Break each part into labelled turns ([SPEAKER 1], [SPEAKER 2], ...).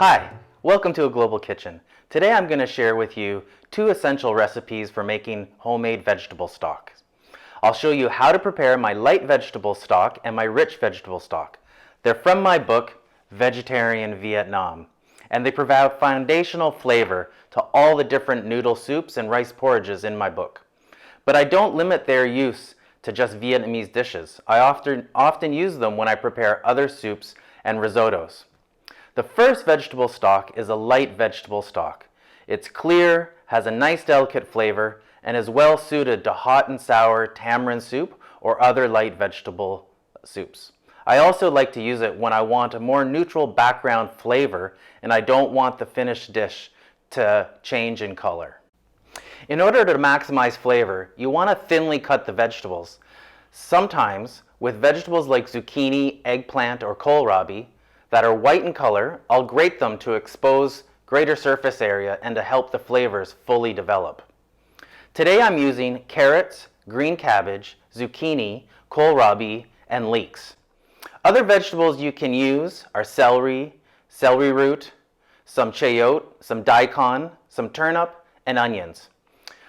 [SPEAKER 1] Hi, welcome to A Global Kitchen. Today I'm going to share with you 2 essential recipes for making homemade vegetable stock. I'll show you how to prepare my light vegetable stock and my rich vegetable stock. They're from my book, Vegetarian Vietnam, and they provide foundational flavor to all the different noodle soups and rice porridges in my book. But I don't limit their use to just Vietnamese dishes. I often use them when I prepare other soups and risottos. The first vegetable stock is a light vegetable stock. It's clear, has a nice delicate flavor, and is well suited to hot and sour tamarind soup or other light vegetable soups. I also like to use it when I want a more neutral background flavor and I don't want the finished dish to change in color. In order to maximize flavor, you want to thinly cut the vegetables. Sometimes, with vegetables like zucchini, eggplant, or kohlrabi that are white in color, I'll grate them to expose greater surface area and to help the flavors fully develop. Today I'm using carrots, green cabbage, zucchini, kohlrabi, and leeks. Other vegetables you can use are celery, celery root, some chayote, some daikon, some turnip, and onions.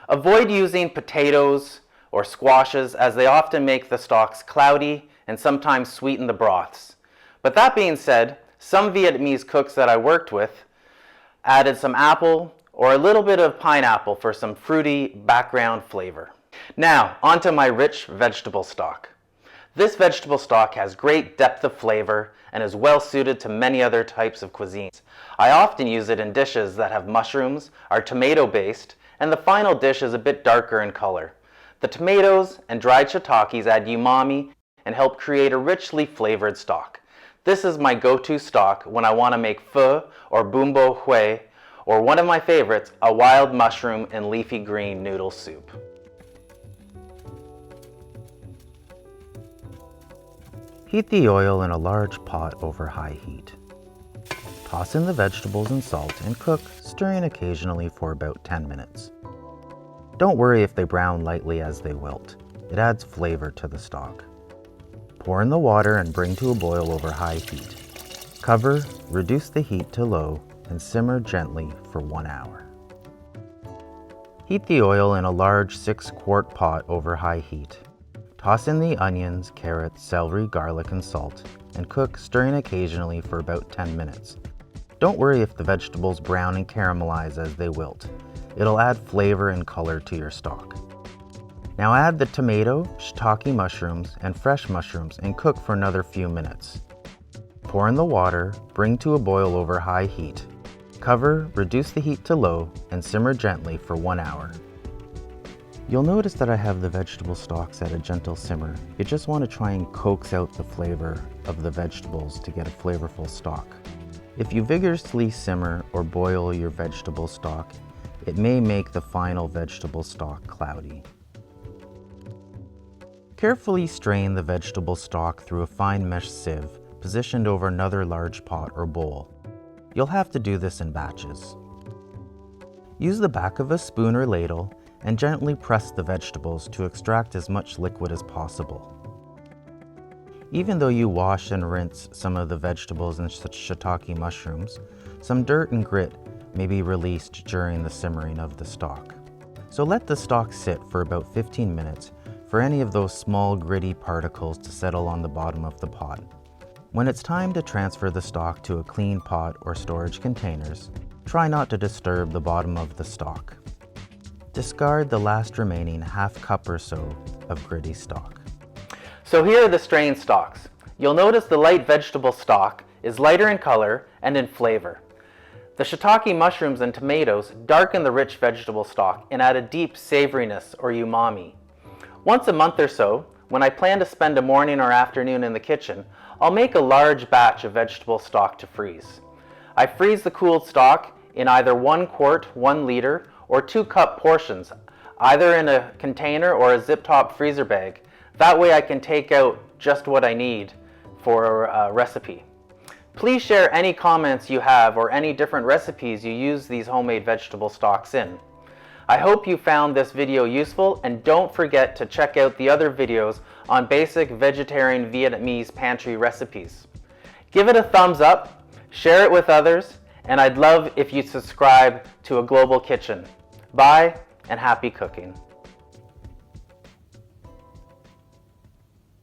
[SPEAKER 1] Avoid using potatoes or squashes as they often make the stocks cloudy and sometimes sweeten the broths. But that being said, some Vietnamese cooks that I worked with added some apple or a little bit of pineapple for some fruity background flavor. Now, onto my rich vegetable stock. This vegetable stock has great depth of flavor and is well suited to many other types of cuisines. I often use it in dishes that have mushrooms, are tomato based, and the final dish is a bit darker in color. The tomatoes and dried shiitakes add umami and help create a richly flavored stock. This is my go-to stock when I want to make pho or bún bò Huế, or one of my favorites, a wild mushroom and leafy green noodle soup.
[SPEAKER 2] Heat the oil in a large pot over high heat. Toss in the vegetables and salt and cook, stirring occasionally for about 10 minutes. Don't worry if they brown lightly as they wilt. It adds flavor to the stock. Pour in the water and bring to a boil over high heat. Cover, reduce the heat to low, and simmer gently for 1 hour. Heat the oil in a large 6-quart pot over high heat. Toss in the onions, carrots, celery, garlic, and salt, and cook, stirring occasionally for about 10 minutes. Don't worry if the vegetables brown and caramelize as they wilt. It'll add flavor and color to your stock. Now add the tomato, shiitake mushrooms, and fresh mushrooms and cook for another few minutes. Pour in the water, bring to a boil over high heat. Cover, reduce the heat to low, and simmer gently for 1 hour. You'll notice that I have the vegetable stocks at a gentle simmer. You just want to try and coax out the flavor of the vegetables to get a flavorful stock. If you vigorously simmer or boil your vegetable stock, it may make the final vegetable stock cloudy. Carefully strain the vegetable stock through a fine mesh sieve positioned over another large pot or bowl. You'll have to do this in batches. Use the back of a spoon or ladle and gently press the vegetables to extract as much liquid as possible. Even though you wash and rinse some of the vegetables and shiitake mushrooms, some dirt and grit may be released during the simmering of the stock. So let the stock sit for about 15 minutes for any of those small gritty particles to settle on the bottom of the pot. When it's time to transfer the stock to a clean pot or storage containers, try not to disturb the bottom of the stock. Discard the last remaining half cup or so of gritty stock.
[SPEAKER 1] So here are the strained stocks. You'll notice the light vegetable stock is lighter in color and in flavor. The shiitake mushrooms and tomatoes darken the rich vegetable stock and add a deep savoriness or umami. Once a month or so, when I plan to spend a morning or afternoon in the kitchen, I'll make a large batch of vegetable stock to freeze. I freeze the cooled stock in either 1 quart, 1 liter, or 2-cup portions, either in a container or a zip-top freezer bag. That way I can take out just what I need for a recipe. Please share any comments you have or any different recipes you use these homemade vegetable stocks in. I hope you found this video useful, and don't forget to check out the other videos on basic vegetarian Vietnamese pantry recipes. Give it a thumbs up, share it with others, and I'd love if you subscribe to A Global Kitchen. Bye, and happy cooking.